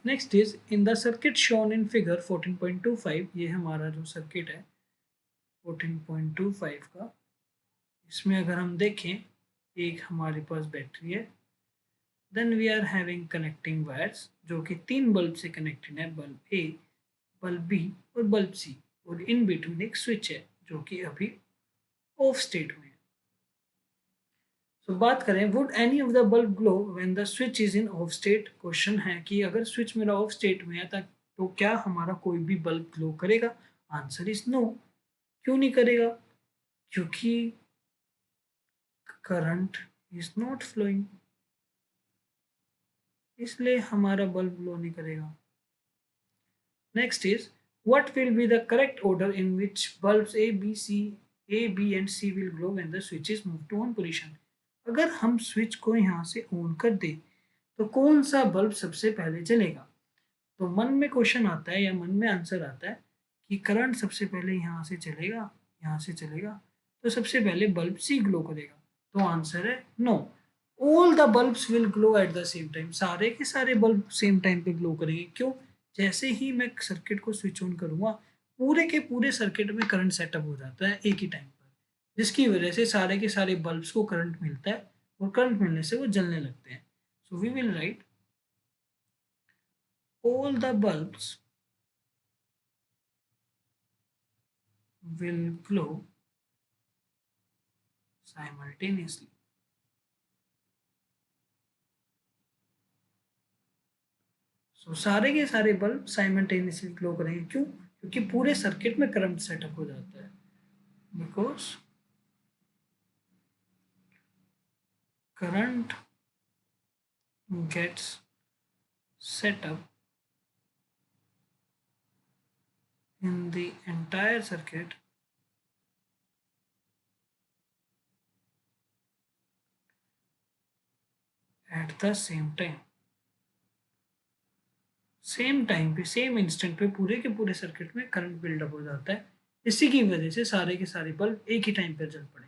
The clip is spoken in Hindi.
Next is in the circuit shown in figure 14.25, ये हमारा जो सर्किट है 14.25 का, इसमें अगर हम देखें एक हमारे पास बैटरी है, then we are having connecting wires जो कि 3 बल्ब से कनेक्टेड है, बल्ब ए, बल्ब बी और बल्ब सी, और इन बिटवीन एक स्विच है जो कि अभी ऑफ स्टेट में है। तो बात करें would any of the bulb glow when the switch is in of state, question है कि अगर स्विच मेरा ऑफ स्टेट में है तो क्या हमारा कोई भी बल्ब ग्लो करेगा? Answer is no. क्यों नहीं करेगा? क्योंकि करंट इज नॉट फ्लोइंग, इसलिए हमारा बल्ब ग्लो नहीं करेगा। Next is what will be the correct order in which bulbs A, B and C will glow when the switch is moved to on position? अगर हम स्विच को यहाँ से ऑन कर दें तो कौन सा बल्ब सबसे पहले जलेगा? तो मन में क्वेश्चन आता है या मन में आंसर आता है कि करंट सबसे पहले यहाँ से चलेगा, यहाँ से चलेगा, तो सबसे पहले बल्ब सी ग्लो करेगा। तो आंसर है no, all the bulbs will glow at the same time, सारे के सारे बल्ब सेम टाइम पे ग्लो करेंगे। क्यों? जैसे ही मैं सर्किट को स्विच ऑन करूँगा पूरे के पूरे सर्किट में करंट सेटअप हो जाता है एक ही टाइम पर, जिसकी वजह से सारे के सारे बल्ब्स को करंट मिलता है और करंट मिलने से वो जलने लगते हैं। So we will write all the bulbs will glow simultaneously. So सारे के सारे बल्ब साइमल्टेनियसली ग्लो करेंगे। क्यों? क्योंकि पूरे सर्किट में करंट सेटअप हो जाता है, because current gets setup in the entire circuit at the same time, same time पे सेम इंस्टेंट पे पूरे के पूरे सर्किट में करंट बिल्डअप हो जाता है। इसी की वजह से सारे के सारे बल्ब एक ही टाइम पर जल पड़े।